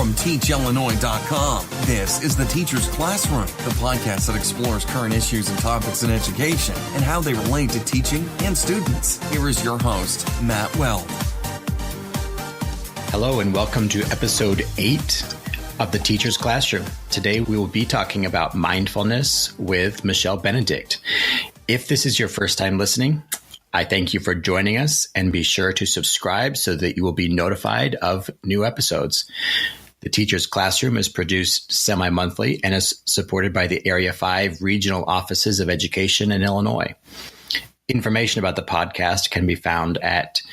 From TeachIllinois.com, this is The Teacher's Classroom, the podcast that explores current issues and topics in education and how they relate to teaching and students. Here is your host, Matt Weld. Hello and welcome to episode 8 of The Teacher's Classroom. Today we will be talking about mindfulness with Michelle Benedict. If this is your first time listening, I thank you for joining us, and be sure to subscribe so that you will be notified of new episodes. The Teacher's Classroom is produced semi-monthly and is supported by the Area 5 Regional Offices of Education in Illinois. Information about the podcast can be found at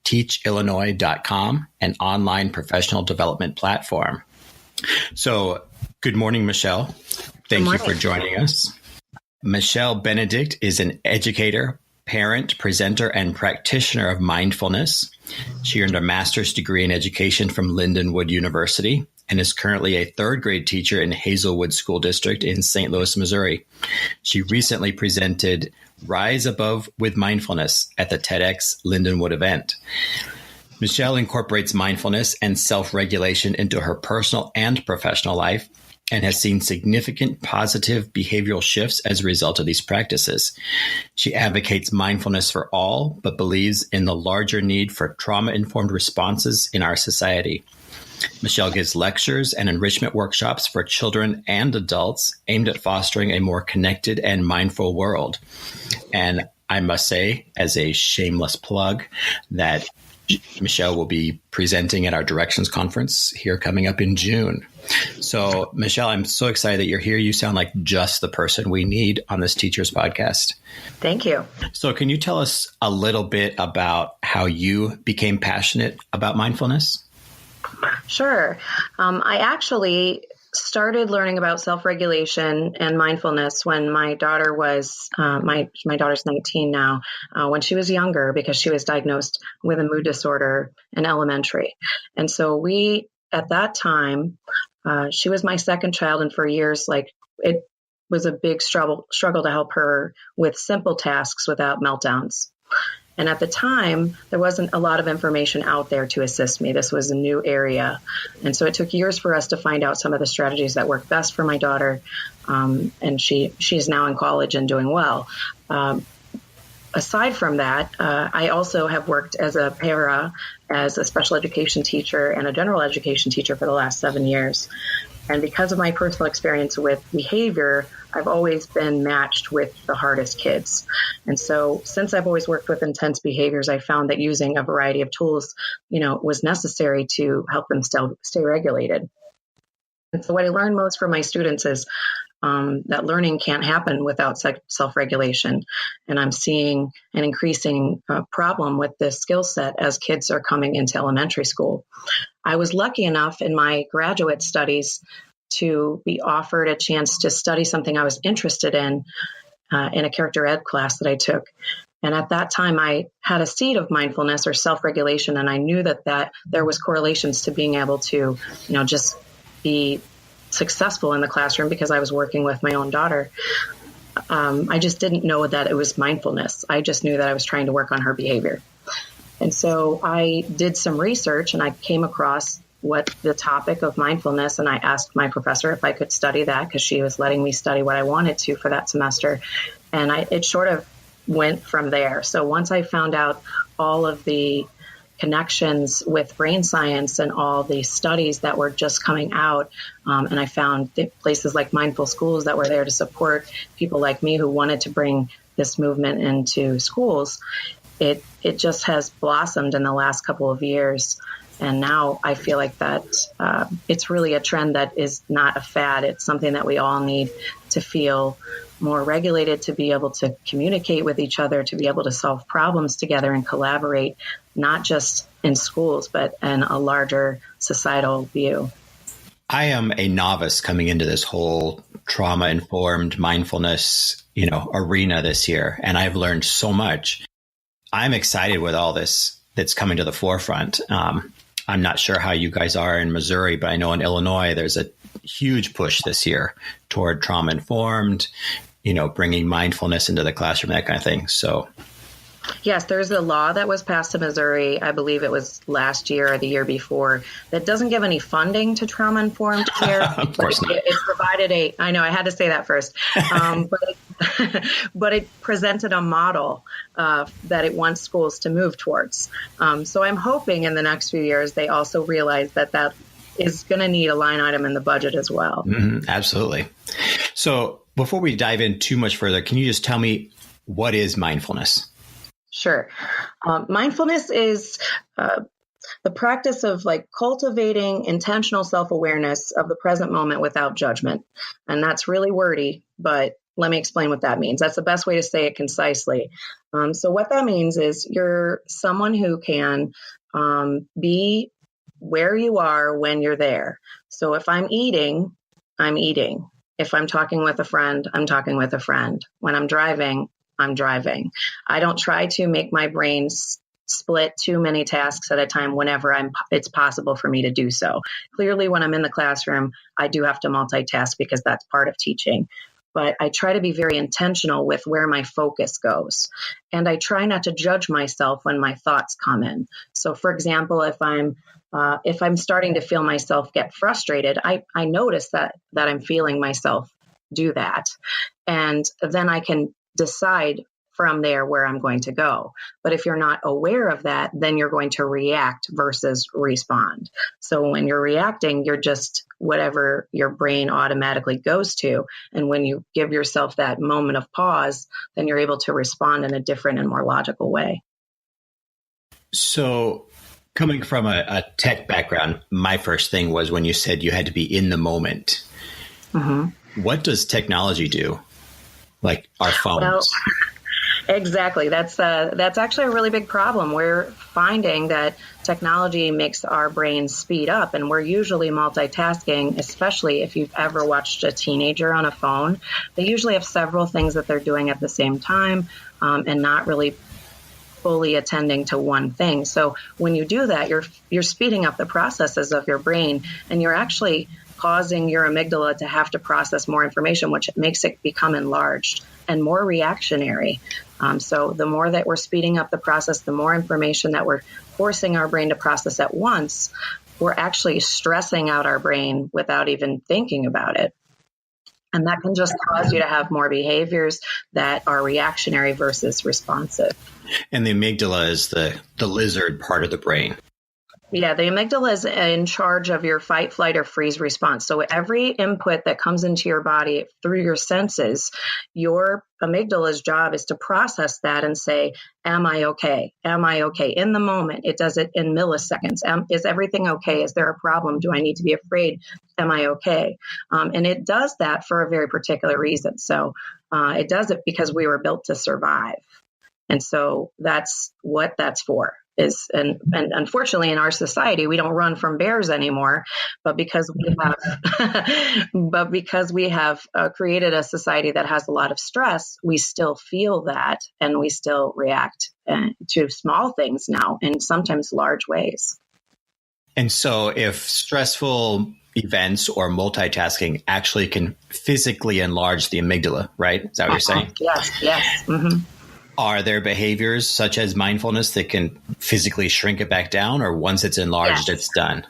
teachillinois.com, an online professional development platform. So, good morning, Michelle. Thank you for joining us. Michelle Benedict is an educator, parent, presenter, and practitioner of mindfulness. She earned a master's degree in education from Lindenwood University and is currently a third grade teacher in Hazelwood School District in St. Louis, Missouri. She recently presented Rise Above with Mindfulness at the TEDx Lindenwood event. Michelle incorporates mindfulness and self-regulation into her personal and professional life, and has seen significant positive behavioral shifts as a result of these practices. She advocates mindfulness for all, but believes in the larger need for trauma-informed responses in our society. Michelle gives lectures and enrichment workshops for children and adults aimed at fostering a more connected and mindful world. And I must say, as a shameless plug, that Michelle will be presenting at our Directions Conference here coming up in June. So, Michelle, I'm so excited that you're here. You sound like just the person we need on this Teacher's Podcast. Thank you. So can you tell us a little bit about how you became passionate about mindfulness? Sure. I actually started learning about self-regulation and mindfulness when my daughter was, my daughter's 19 now, when she was younger, because she was diagnosed with a mood disorder in elementary. And so at that time, she was my second child. And for years, it was a big struggle to help her with simple tasks without meltdowns. And at the time, there wasn't a lot of information out there to assist me. This was a new area. And so it took years for us to find out some of the strategies that worked best for my daughter. And she is now in college and doing well. Aside from that, I also have worked as a para, as a special education teacher and a general education teacher for the last 7 years. And because of my personal experience with behavior, I've always been matched with the hardest kids. And so since I've always worked with intense behaviors, I found that using a variety of tools, was necessary to help them stay regulated. And so what I learned most from my students is that learning can't happen without self-regulation. And I'm seeing an increasing problem with this skill set as kids are coming into elementary school. I was lucky enough in my graduate studies to be offered a chance to study something I was interested in a character ed class that I took. And at that time, I had a seed of mindfulness or self-regulation, and I knew that there was correlations to being able to, just be successful in the classroom because I was working with my own daughter. I just didn't know that it was mindfulness. I just knew that I was trying to work on her behavior. And so I did some research and I came across what the topic of mindfulness, and I asked my professor if I could study that because she was letting me study what I wanted to for that semester. And it sort of went from there. So once I found out all of the connections with brain science and all the studies that were just coming out, and I found places like Mindful Schools that were there to support people like me who wanted to bring this movement into schools, it just has blossomed in the last couple of years. And now I feel like that it's really a trend that is not a fad. It's something that we all need to feel more regulated, to be able to communicate with each other, to be able to solve problems together and collaborate, not just in schools, but in a larger societal view. I am a novice coming into this whole trauma-informed mindfulness, arena this year, and I've learned so much. I'm excited with all this that's coming to the forefront. I'm not sure how you guys are in Missouri, but I know in Illinois, there's a huge push this year toward trauma-informed, bringing mindfulness into the classroom, that kind of thing. So Yes, there's a law that was passed in Missouri, I believe it was last year or the year before, that doesn't give any funding to trauma-informed care. Of course not. It provided I know, I had to say that first, but it presented a model that it wants schools to move towards. So I'm hoping in the next few years, they also realize that is going to need a line item in the budget as well. Mm-hmm, absolutely. So before we dive in too much further, can you just tell me what is mindfulness? Sure. Mindfulness is the practice of cultivating intentional self-awareness of the present moment without judgment. And that's really wordy, but let me explain what that means. That's the best way to say it concisely. So what that means is you're someone who can be where you are when you're there. So if I'm eating, I'm eating. If I'm talking with a friend, I'm talking with a friend. When I'm driving, I'm driving. I don't try to make my brain split too many tasks at a time whenever it's possible for me to do so. Clearly, when I'm in the classroom, I do have to multitask because that's part of teaching. But I try to be very intentional with where my focus goes. And I try not to judge myself when my thoughts come in. So for example, if I'm starting to feel myself get frustrated, I notice that I'm feeling myself do that. And then I can decide from there where I'm going to go. But if you're not aware of that, then you're going to react versus respond. So when you're reacting, you're just whatever your brain automatically goes to. And when you give yourself that moment of pause, then you're able to respond in a different and more logical way. So coming from a tech background, my first thing was when you said you had to be in the moment. Mm-hmm. What does technology do? Like our phones? Well, exactly. That's actually a really big problem. We're finding that technology makes our brains speed up, and we're usually multitasking, especially if you've ever watched a teenager on a phone. They usually have several things that they're doing at the same time and not really fully attending to one thing. So when you do that, you're speeding up the processes of your brain, and you're actually causing your amygdala to have to process more information, which makes it become enlarged and more reactionary. So the more that we're speeding up the process, the more information that we're forcing our brain to process at once, we're actually stressing out our brain without even thinking about it. And that can just cause you to have more behaviors that are reactionary versus responsive. And the amygdala is the lizard part of the brain. Yeah, the amygdala is in charge of your fight, flight, or freeze response. So every input that comes into your body through your senses, your amygdala's job is to process that and say, am I okay? Am I okay? In the moment, it does it in milliseconds. Is everything okay? Is there a problem? Do I need to be afraid? Am I okay? And it does that for a very particular reason. So it does it because we were built to survive. And so that's what that's for. And unfortunately in our society, we don't run from bears anymore, but because we have created a society that has a lot of stress, we still feel that, and we still react to small things now in sometimes large ways. And so if stressful events or multitasking actually can physically enlarge the amygdala, right? Is that what you're saying? Yes. Mm-hmm. Are there behaviors such as mindfulness that can physically shrink it back down, or once it's enlarged, It's done?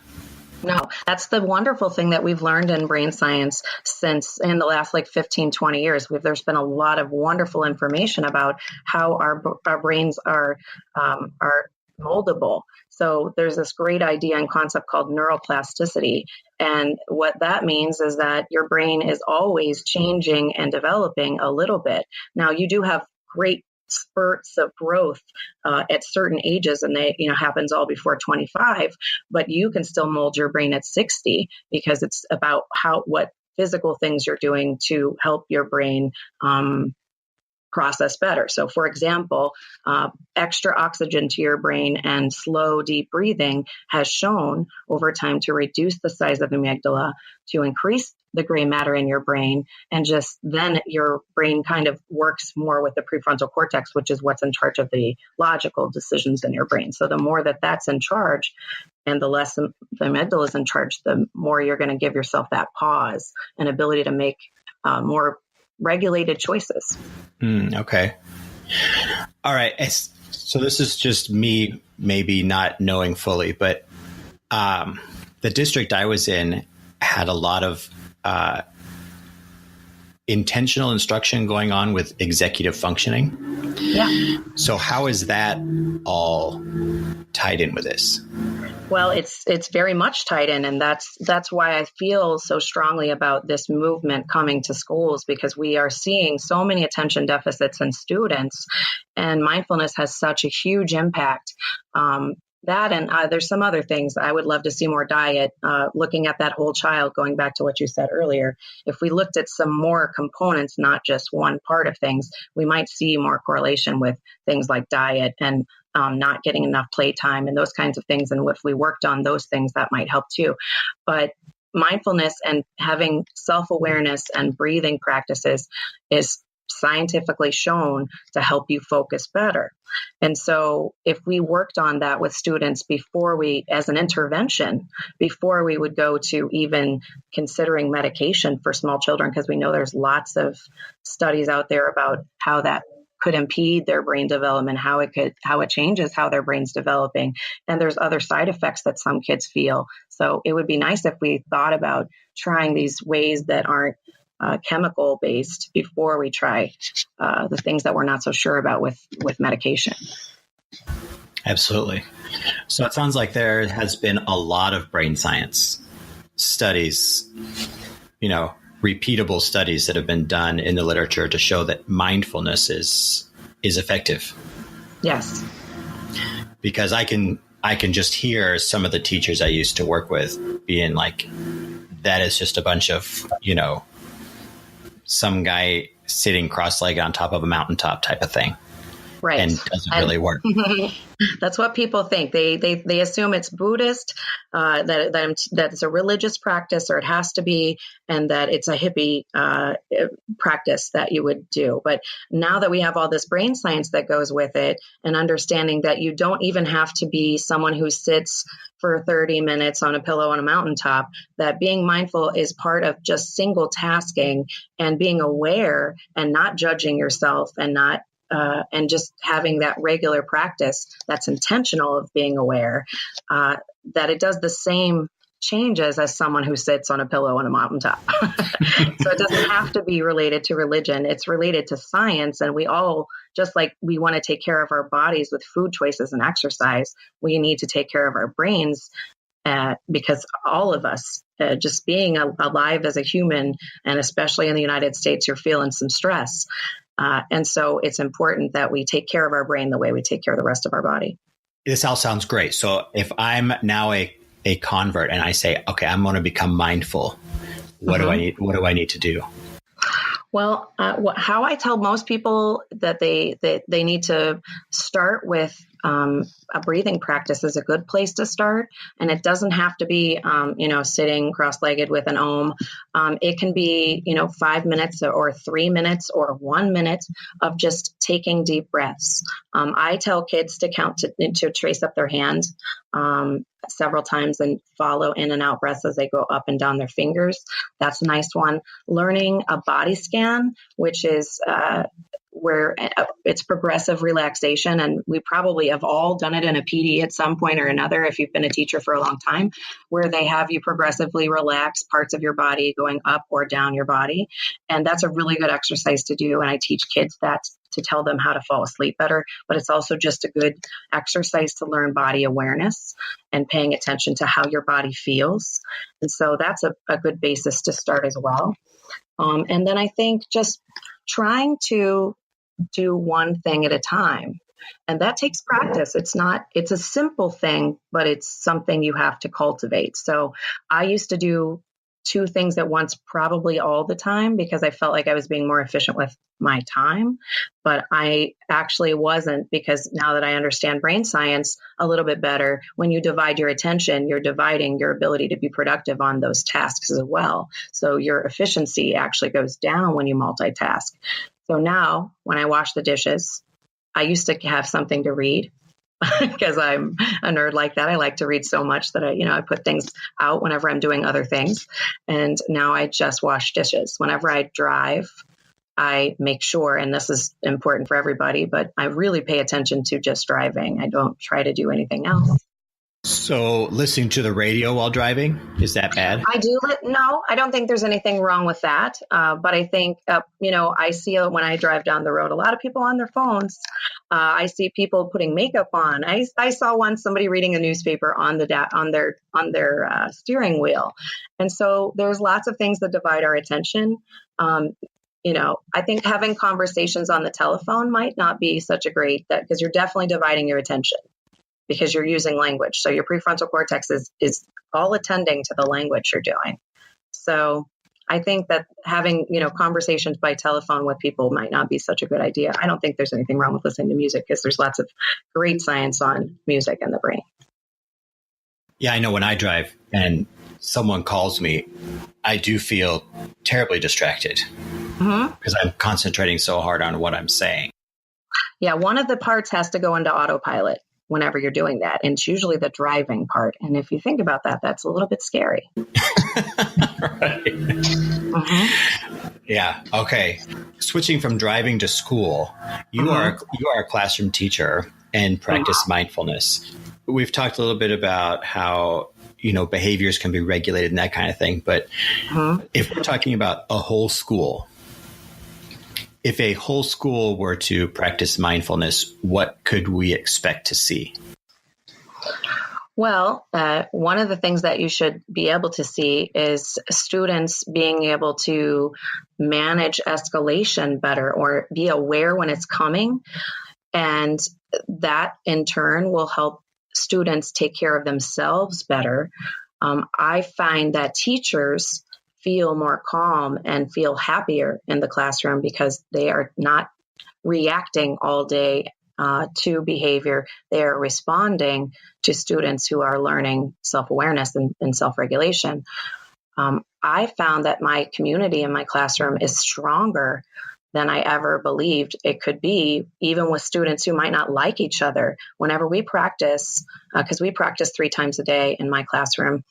No, that's the wonderful thing that we've learned in brain science since in the last 15, 20 years. There's been a lot of wonderful information about how our brains are moldable. So there's this great idea and concept called neuroplasticity. And what that means is that your brain is always changing and developing a little bit. Now, you do have great spurts of growth at certain ages, and they happens all before 25, but you can still mold your brain at 60 because it's about what physical things you're doing to help your brain process better. So for example, extra oxygen to your brain and slow, deep breathing has shown over time to reduce the size of the amygdala, to increase the gray matter in your brain, and just then your brain kind of works more with the prefrontal cortex, which is what's in charge of the logical decisions in your brain. So the more that that's in charge and the less the amygdala is in charge, the more you're going to give yourself that pause and ability to make more regulated choices. Okay. All right. So this is just me maybe not knowing fully, but the district I was in had a lot of intentional instruction going on with executive functioning. Yeah. So how is that all tied in with this? Well, it's very much tied in, and that's why I feel so strongly about this movement coming to schools, because we are seeing so many attention deficits in students, and mindfulness has such a huge impact. That and there's some other things. I would love to see more diet, looking at that whole child, going back to what you said earlier. If we looked at some more components, not just one part of things, we might see more correlation with things like diet and not getting enough playtime and those kinds of things. And if we worked on those things, that might help too. But mindfulness and having self-awareness and breathing practices is scientifically shown to help you focus better. And so if we worked on that with students before as an intervention, before we would go to even considering medication for small children, because we know there's lots of studies out there about how that could impede their brain development, how it changes how their brain's developing. And there's other side effects that some kids feel. So it would be nice if we thought about trying these ways that aren't chemical based before we try the things that we're not so sure about with medication. Absolutely. So it sounds like there has been a lot of brain science studies, repeatable studies that have been done in the literature to show that mindfulness is effective. Yes. Because I can just hear some of the teachers I used to work with being like, that is just a bunch of, some guy sitting cross-legged on top of a mountaintop type of thing. Right. And doesn't really work. That's what people think. They assume it's Buddhist, that it's a religious practice, or it has to be, and that it's a hippie practice that you would do. But now that we have all this brain science that goes with it, and understanding that you don't even have to be someone who sits for 30 minutes on a pillow on a mountaintop, that being mindful is part of just single tasking and being aware and not judging yourself and just having that regular practice that's intentional of being aware, that it does the same changes as someone who sits on a pillow on a mountaintop. So it doesn't have to be related to religion. It's related to science. And we all, just like we want to take care of our bodies with food choices and exercise, we need to take care of our brains, because all of us, just being alive as a human, and especially in the United States, you're feeling some stress. And so it's important that we take care of our brain the way we take care of the rest of our body. This all sounds great. So if I'm now a convert and I say, okay, I'm going to become mindful, what do I need? What do I need to do? Well, how I tell most people that they need to start with a breathing practice is a good place to start. And it doesn't have to be, sitting cross-legged with an Om. It can be, 5 minutes or 3 minutes or 1 minute of just taking deep breaths. I tell kids to count to trace up their hands several times and follow in and out breaths as they go up and down their fingers. That's a nice one. Learning a body scan, which is where it's progressive relaxation. And we probably have all done it in a PD at some point or another, if you've been a teacher for a long time, where they have you progressively relax parts of your body going up or down your body. And that's a really good exercise to do. And I teach kids that to tell them how to fall asleep better. But it's also just a good exercise to learn body awareness and paying attention to how your body feels. And so that's a good basis to start as well. And then I think just trying to do one thing at a time. And that takes practice. It's a simple thing, but it's something you have to cultivate. So I used to do 2 things at once, probably all the time, because I felt like I was being more efficient with my time. But I actually wasn't, because now that I understand brain science a little bit better, when you divide your attention, you're dividing your ability to be productive on those tasks as well. So your efficiency actually goes down when you multitask. So now when I wash the dishes, I used to have something to read because I'm a nerd like that. I like to read so much that I put things out whenever I'm doing other things. And now I just wash dishes. Whenever I drive, I make sure, and this is important for everybody, but I really pay attention to just driving. I don't try to do anything else. So listening to the radio while driving, is that bad? I do. No, I don't think there's anything wrong with that. But I think, I see when I drive down the road, a lot of people on their phones. I see people putting makeup on. I saw somebody reading a newspaper on their steering wheel. And so there's lots of things that divide our attention. I think having conversations on the telephone might not be such a great, because you're definitely dividing your attention, because you're using language. So your prefrontal cortex is all attending to the language you're doing. So I think that having, conversations by telephone with people might not be such a good idea. I don't think there's anything wrong with listening to music, because there's lots of great science on music and the brain. Yeah, I know when I drive and someone calls me, I do feel terribly distracted because I'm concentrating so hard on what I'm saying. Yeah, one of the parts has to go into autopilot whenever you're doing that. And it's usually the driving part. And if you think about that, that's a little bit scary. Right. Yeah. Okay. Switching from driving to school, you are a classroom teacher and practice mindfulness. We've talked a little bit about how, behaviors can be regulated and that kind of thing. But if we're talking about a whole school, if a whole school were to practice mindfulness, what could we expect to see? Well, one of the things that you should be able to see is students being able to manage escalation better, or be aware when it's coming. And that in turn will help students take care of themselves better. I find that teachers feel more calm and feel happier in the classroom because they are not reacting all day to behavior. They are responding to students who are learning self-awareness and self-regulation. I found that my community in my classroom is stronger than I ever believed it could be, even with students who might not like each other. Whenever we practice, because we practice 3 times a day in my classroom,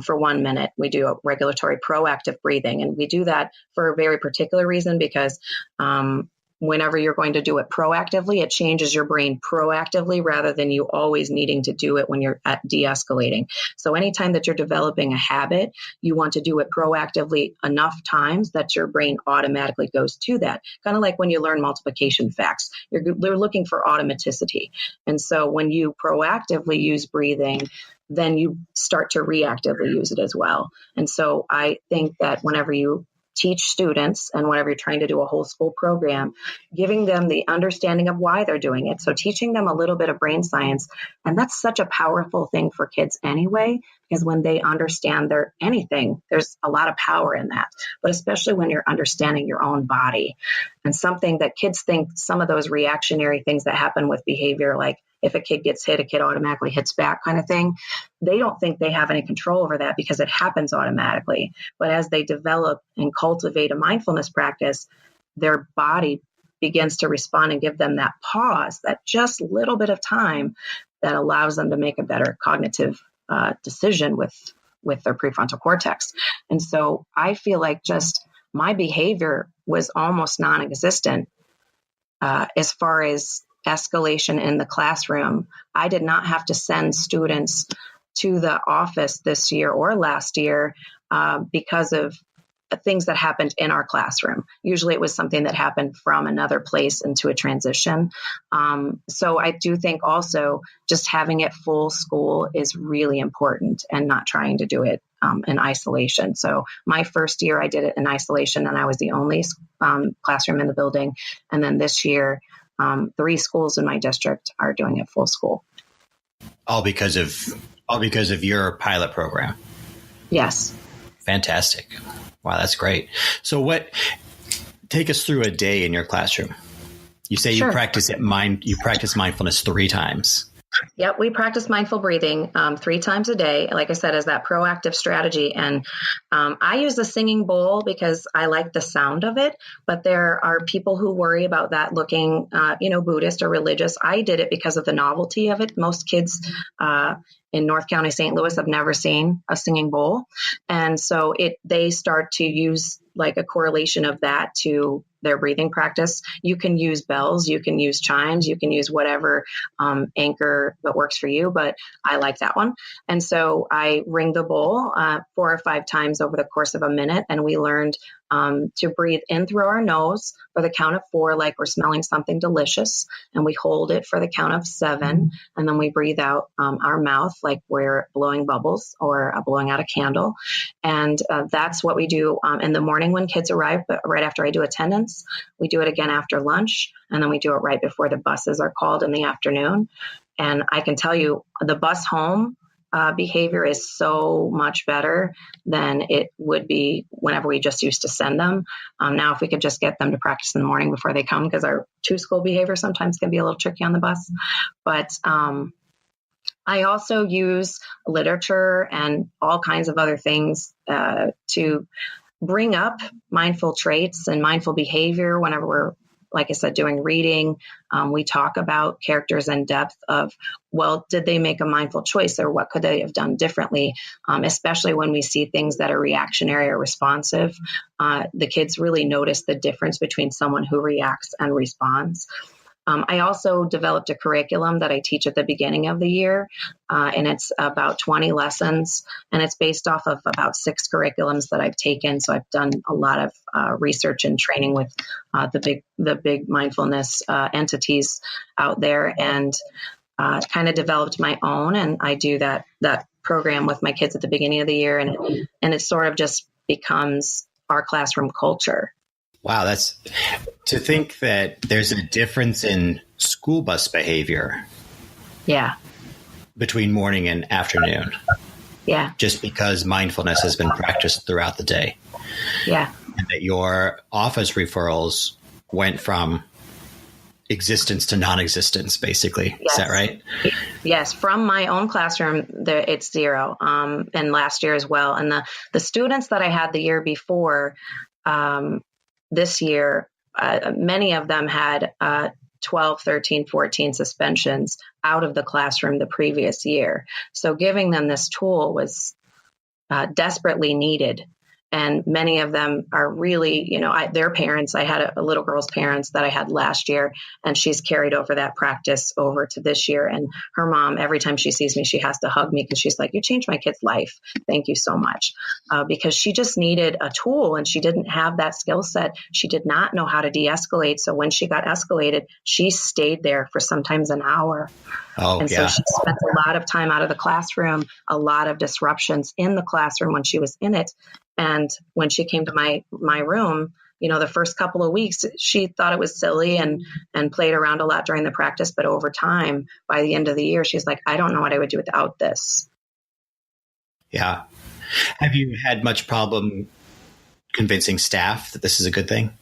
for 1 minute, we do a regulatory proactive breathing. And we do that for a very particular reason, because whenever you're going to do it proactively, it changes your brain proactively rather than you always needing to do it when you're at de-escalating. So anytime that you're developing a habit, you want to do it proactively enough times that your brain automatically goes to that. Kind of like when you learn multiplication facts, you're looking for automaticity. And so when you proactively use breathing, then you start to reactively use it as well. And so I think that whenever you teach students, and whenever you're trying to do a whole school program, giving them the understanding of why they're doing it. So teaching them a little bit of brain science. And that's such a powerful thing for kids anyway, because when they understand anything, there's a lot of power in that. But especially when you're understanding your own body, and something that kids think, some of those reactionary things that happen with behavior, like if a kid gets hit, a kid automatically hits back kind of thing. They don't think they have any control over that because it happens automatically. But as they develop and cultivate a mindfulness practice, their body begins to respond and give them that pause, that just little bit of time that allows them to make a better cognitive decision with their prefrontal cortex. And so I feel like just my behavior was almost non-existent as far as escalation in the classroom. I did not have to send students to the office this year or last year because of things that happened in our classroom. Usually it was something that happened from another place into a transition. So I do think also just having it full school is really important, and not trying to do it in isolation. So my first year I did it in isolation, and I was the only classroom in the building. And then this year, 3 schools in my district are doing it full school. All because of your pilot program. Yes. Fantastic. Wow, that's great. So take us through a day in your classroom. You say Sure. you practice mindfulness 3 times. Yep, we practice mindful breathing 3 times a day, like I said, as that proactive strategy. And I use the singing bowl because I like the sound of it, but there are people who worry about that looking, Buddhist or religious. I did it because of the novelty of it. Most kids in North County, St. Louis have never seen a singing bowl. And so they start to use like a correlation of that to their breathing practice. You can use bells, you can use chimes, you can use whatever anchor that works for you, but I like that one. And so I ring the bowl 4 or 5 times over the course of a minute, and we learned to breathe in through our nose for the count of 4, like we're smelling something delicious, and we hold it for the count of 7, and then we breathe out our mouth like we're blowing bubbles or blowing out a candle. And that's what we do in the morning when kids arrive, but right after I do attendance. We do it again after lunch, and then we do it right before the buses are called in the afternoon. And I can tell you the bus home behavior is so much better than it would be whenever we just used to send them. Now, if we could just get them to practice in the morning before they come, because our to-school behavior sometimes can be a little tricky on the bus. But I also use literature and all kinds of other things to bring up mindful traits and mindful behavior whenever we're, like I said, doing reading. We talk about characters in depth of, well, did they make a mindful choice, or what could they have done differently? Especially when we see things that are reactionary or responsive. The kids really notice the difference between someone who reacts and responds. I also developed a curriculum that I teach at the beginning of the year, and it's about 20 lessons, and it's based off of about 6 curriculums that I've taken. So I've done a lot of research and training with the big mindfulness entities out there, and kind of developed my own. And I do that program with my kids at the beginning of the year, and it sort of just becomes our classroom culture. Wow, that's to think that there's a difference in school bus behavior. Yeah. Between morning and afternoon. Yeah. Just because mindfulness has been practiced throughout the day. Yeah. And that your office referrals went from existence to non-existence, basically. Yes. Is that right? Yes. From my own classroom, it's 0. And last year as well. And the students that I had the year before, this year, many of them had 12, 13, 14 suspensions out of the classroom the previous year. So giving them this tool was desperately needed. And many of them are really, their parents, I had a little girl's parents that I had last year, and she's carried over that practice over to this year. And her mom, every time she sees me, she has to hug me because she's like, you changed my kid's life. Thank you so much. Because she just needed a tool, and she didn't have that skill set. She did not know how to de-escalate. So when she got escalated, she stayed there for sometimes an hour. Oh, and so she spent a lot of time out of the classroom, a lot of disruptions in the classroom when she was in it. And when she came to my room, the first couple of weeks, she thought it was silly and played around a lot during the practice. But over time, by the end of the year, she's like, I don't know what I would do without this. Yeah. Have you had much problem convincing staff that this is a good thing?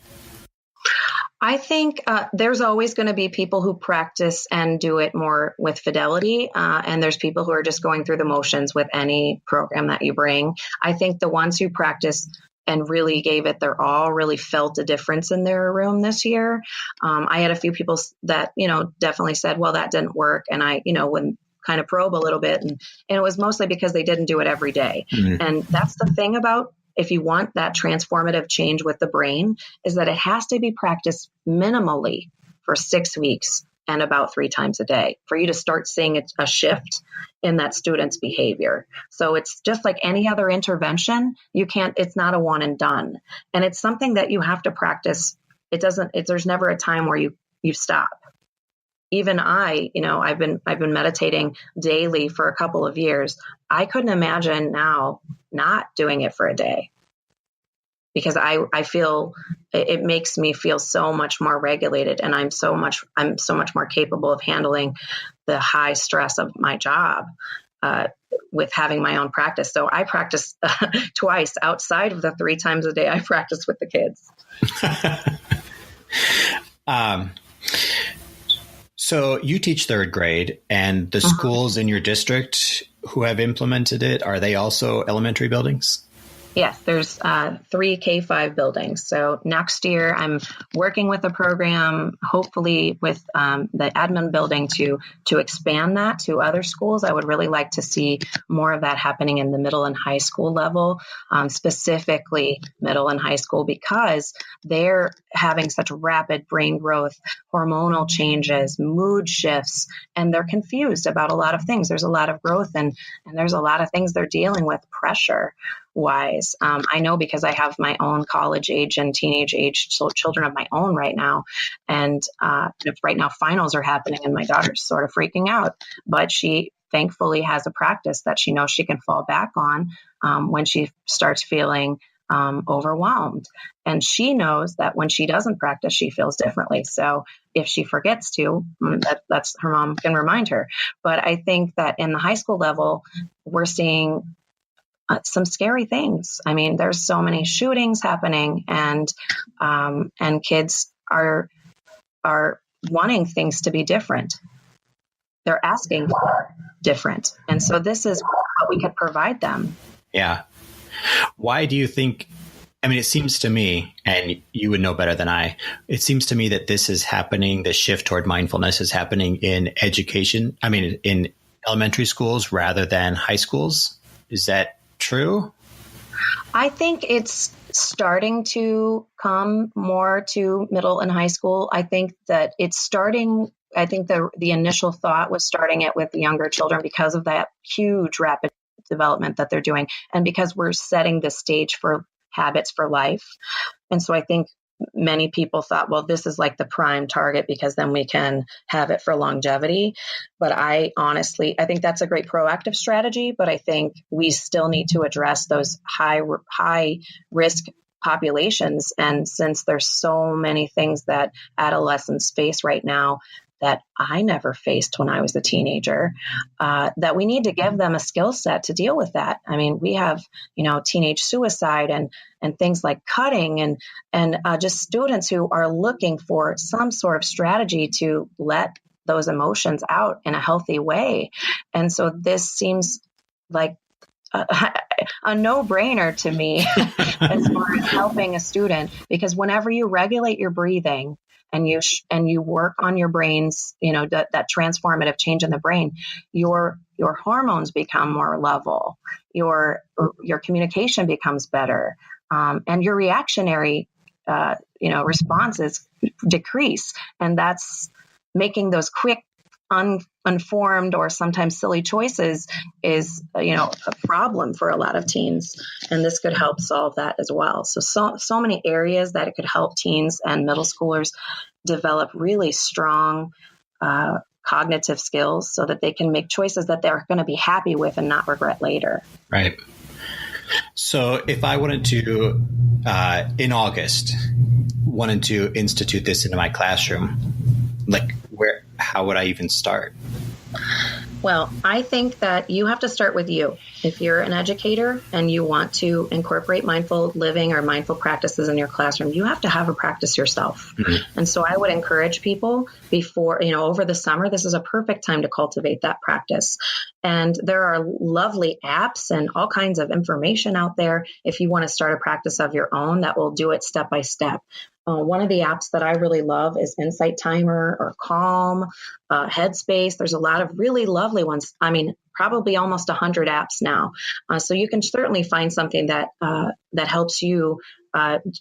I think there's always going to be people who practice and do it more with fidelity. And there's people who are just going through the motions with any program that you bring. I think the ones who practice and really gave it their all really felt a difference in their room this year. I had a few people that, definitely said, well, that didn't work. And I, would kind of probe a little bit. And it was mostly because they didn't do it every day. Mm-hmm. And that's the thing about, if you want that transformative change with the brain, is that it has to be practiced minimally for 6 weeks and about 3 times a day for you to start seeing a shift in that student's behavior. So it's just like any other intervention. It's not a one and done. And it's something that you have to practice. There's never a time where you stop. Even I've been meditating daily for a couple of years. I couldn't imagine now not doing it for a day, because I feel it makes me feel so much more regulated, and I'm so much more capable of handling the high stress of my job with having my own practice. So I practice twice outside of the 3 times a day I practice with the kids. So you teach 3rd grade, and the schools in your district who have implemented it, are they also elementary buildings? Yes, there's 3 K-5 buildings. So next year, I'm working with a program, hopefully with the admin building to expand that to other schools. I would really like to see more of that happening in the middle and high school level, specifically middle and high school, because they're having such rapid brain growth, hormonal changes, mood shifts, and they're confused about a lot of things. There's a lot of growth and there's a lot of things they're dealing with pressure wise. I know because I have my own college age and teenage age children of my own right now. And right now finals are happening and my daughter's sort of freaking out, but she thankfully has a practice that she knows she can fall back on when she starts feeling overwhelmed. And she knows that when she doesn't practice, she feels differently. So if she forgets to, that's her mom can remind her. But I think that in the high school level, we're seeing some scary things. I mean, there's so many shootings happening, and kids are wanting things to be different. They're asking for different, and so this is what we could provide them. Yeah. Why do you think? I mean, it seems to me, and you would know better than I, it seems to me that this is happening. The shift toward mindfulness is happening in education. I mean, in elementary schools rather than high schools. Is that true? I think it's starting to come more to middle and high school. I think that it's starting. I think the initial thought was starting it with the younger children because of that huge rapid development that they're doing, and because we're setting the stage for habits for life. And so I think many people thought, well, this is like the prime target because then we can have it for longevity. But I think that's a great proactive strategy, but I think we still need to address those high risk populations. And since there's so many things that adolescents face right now that I never faced when I was a teenager, that we need to give them a skill set to deal with that. I mean, we have, teenage suicide and things like cutting and just students who are looking for some sort of strategy to let those emotions out in a healthy way. And so this seems like a no-brainer to me as far as helping a student, because whenever you regulate your breathing and you work on your brains, that transformative change in the brain, your hormones become more level, your communication becomes better, and your reactionary responses decrease, and that's making those quick unformed or sometimes silly choices is a problem for a lot of teens, and this could help solve that as well. So many areas that it could help teens and middle schoolers develop really strong cognitive skills so that they can make choices that they're going to be happy with and not regret later. Right. So if I wanted to, in August, wanted to institute this into my classroom, how would I even start? Well, I think that you have to start with you. If you're an educator and you want to incorporate mindful living or mindful practices in your classroom, you have to have a practice yourself. Mm-hmm. And so I would encourage people before, over the summer, this is a perfect time to cultivate that practice. And there are lovely apps and all kinds of information out there if you want to start a practice of your own that will do it step by step. One of the apps that I really love is Insight Timer or Calm, Headspace. There's a lot of really lovely ones. I mean, probably almost 100 apps now. So you can certainly find something that helps you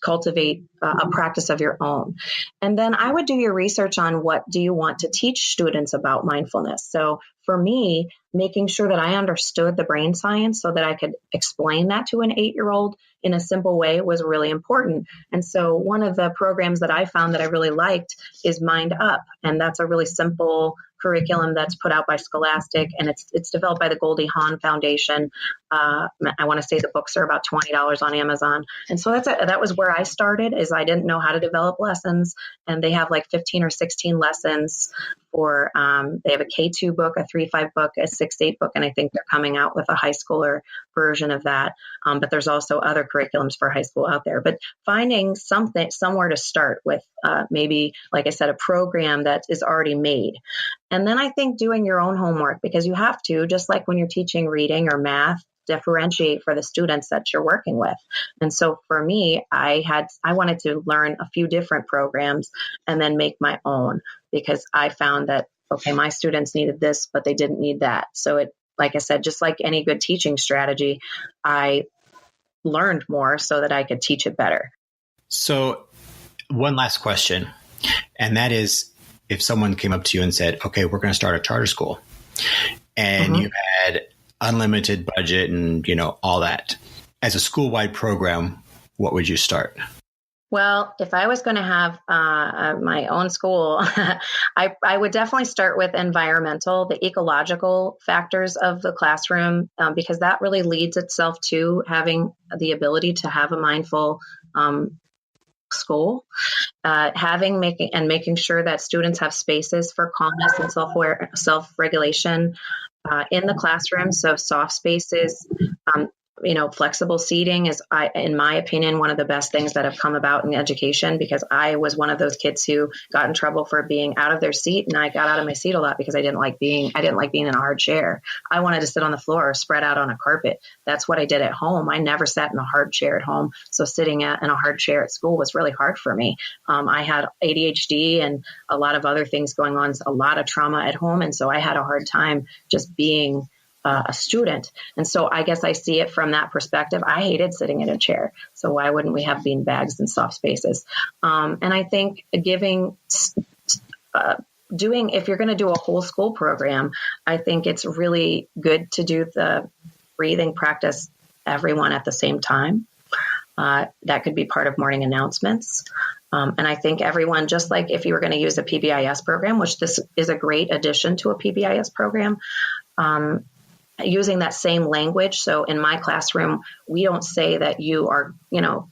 cultivate a practice of your own. And then I would do your research on what do you want to teach students about mindfulness. So for me, making sure that I understood the brain science so that I could explain that to an 8-year-old in a simple way was really important. And so one of the programs that I found that I really liked is Mind Up. And that's a really simple curriculum that's put out by Scholastic, and it's developed by the Goldie Hawn Foundation. I want to say the books are about $20 on Amazon. And so that was where I started, is I didn't know how to develop lessons. And they have like 15 or 16 lessons for, they have a K2 book, a 3-5 book, a 6-8 book, and I think they're coming out with a high schooler version of that. But there's also other curriculums for high school out there. But finding somewhere to start with, maybe, like I said, a program that is already made. And then I think doing your own homework, because you have to, just like when you're teaching reading or math differentiate for the students that you're working with. And so for me, I wanted to learn a few different programs and then make my own, because I found that, okay, my students needed this, but they didn't need that. So it, like I said, just like any good teaching strategy, I learned more so that I could teach it better. So one last question, and that is, if someone came up to you and said, okay, we're going to start a charter school, and you had unlimited budget and, all that, as a school-wide program, what would you start? Well, if I was going to have my own school, I would definitely start with the ecological factors of the classroom, because that really leads itself to having the ability to have a mindful school, making sure that students have spaces for calmness and self-regulation in the classroom. So soft spaces, flexible seating is, in my opinion, one of the best things that have come about in education, because I was one of those kids who got in trouble for being out of their seat. And I got out of my seat a lot because I didn't like being in a hard chair. I wanted to sit on the floor or spread out on a carpet. That's what I did at home. I never sat in a hard chair at home. So sitting in a hard chair at school was really hard for me. I had ADHD and a lot of other things going on, a lot of trauma at home. And so I had a hard time just being a student. And so I guess I see it from that perspective. I hated sitting in a chair. So why wouldn't we have bean bags and soft spaces? And I think if you're going to do a whole school program, I think it's really good to do the breathing practice, everyone at the same time. That could be part of morning announcements. And I think everyone, just like if you were going to use a PBIS program, which this is a great addition to a PBIS program, using that same language. So in my classroom, we don't say that you are,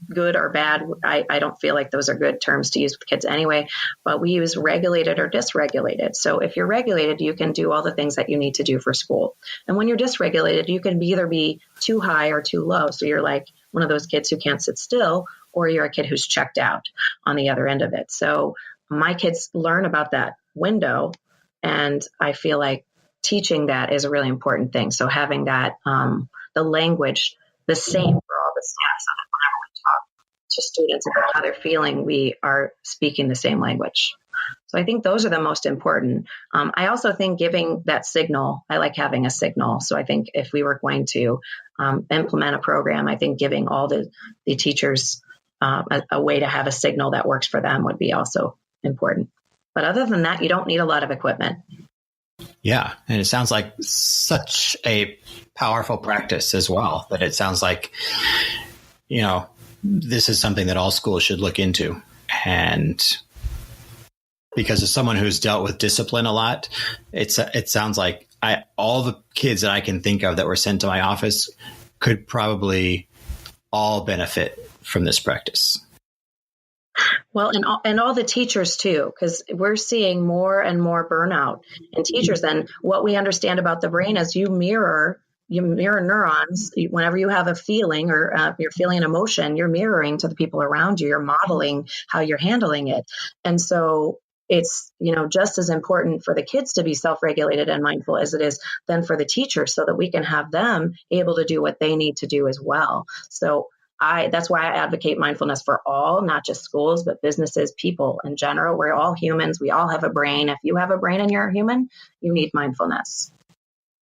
good or bad. I don't feel like those are good terms to use with kids anyway, but we use regulated or dysregulated. So if you're regulated, you can do all the things that you need to do for school. And when you're dysregulated, you can either be too high or too low. So you're like one of those kids who can't sit still, or you're a kid who's checked out on the other end of it. So my kids learn about that window, and I feel like teaching that is a really important thing. So having that, the language, the same for all the staff, so that whenever we talk to students about how they're feeling, we are speaking the same language. So I think those are the most important. I also think giving that signal, I like having a signal. So I think if we were going to implement a program, I think giving all the teachers a way to have a signal that works for them would be also important. But other than that, you don't need a lot of equipment. Yeah. And it sounds like such a powerful practice as well, that it sounds like, this is something that all schools should look into. And because as someone who's dealt with discipline a lot, it sounds like all the kids that I can think of that were sent to my office could probably all benefit from this practice. Well, and all the teachers too, because we're seeing more and more burnout in teachers. And what we understand about the brain is you mirror neurons. Whenever you have a feeling or you're feeling an emotion, you're mirroring to the people around you. You're modeling how you're handling it. And so it's, just as important for the kids to be self-regulated and mindful as it is then for the teachers, so that we can have them able to do what they need to do as well. So that's why I advocate mindfulness for all, not just schools, but businesses, people in general. We're all humans. We all have a brain. If you have a brain and you're a human, you need mindfulness.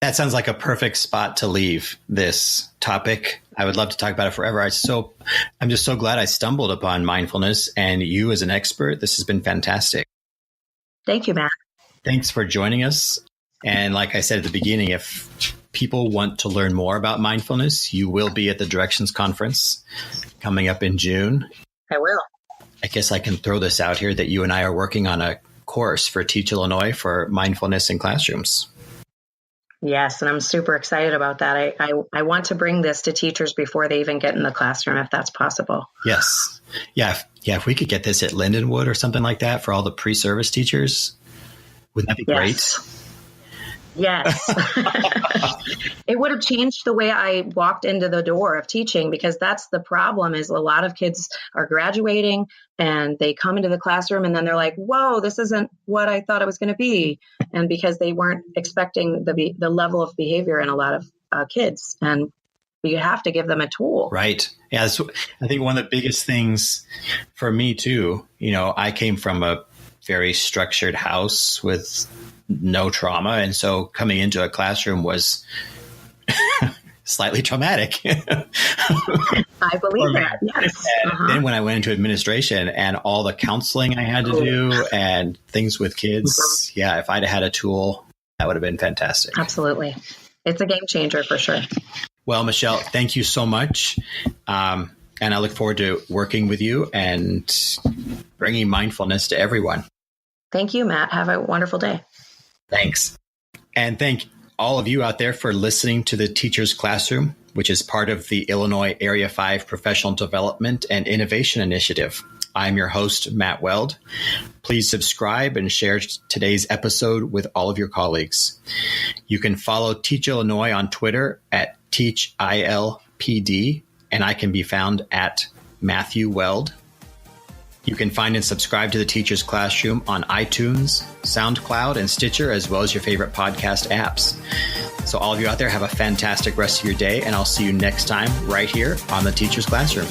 That sounds like a perfect spot to leave this topic. I would love to talk about it forever. I'm just so glad I stumbled upon mindfulness and you as an expert. This has been fantastic. Thank you, Matt. Thanks for joining us. And like I said at the beginning, if people want to learn more about mindfulness, you will be at the Directions Conference coming up in June. I will. I guess I can throw this out here that you and I are working on a course for Teach Illinois for mindfulness in classrooms. Yes, and I'm super excited about that. I want to bring this to teachers before they even get in the classroom, if that's possible. Yes. Yeah. If we could get this at Lindenwood or something like that for all the pre-service teachers, wouldn't that be great? Yes. It would have changed the way I walked into the door of teaching, because that's the problem is a lot of kids are graduating and they come into the classroom and then they're like, whoa, this isn't what I thought it was going to be. And because they weren't expecting the level of behavior in a lot of kids. And You have to give them a tool. Right. Yeah. I think one of the biggest things for me too, I came from a very structured house with no trauma. And so coming into a classroom was slightly traumatic. I believe that. Yes. Then when I went into administration and all the counseling I had to do and things with kids, if I'd had a tool, that would have been fantastic. Absolutely. It's a game changer for sure. Well, Michelle, thank you so much. And I look forward to working with you and bringing mindfulness to everyone. Thank you, Matt. Have a wonderful day. Thanks. And thank all of you out there for listening to the Teacher's Classroom, which is part of the Illinois Area 5 Professional Development and Innovation Initiative. I'm your host, Matt Weld. Please subscribe and share today's episode with all of your colleagues. You can follow Teach Illinois on Twitter at TeachILPD, and I can be found at Matthew Weld. You can find and subscribe to the Teacher's Classroom on iTunes, SoundCloud, and Stitcher, as well as your favorite podcast apps. So all of you out there, have a fantastic rest of your day, and I'll see you next time right here on the Teacher's Classroom.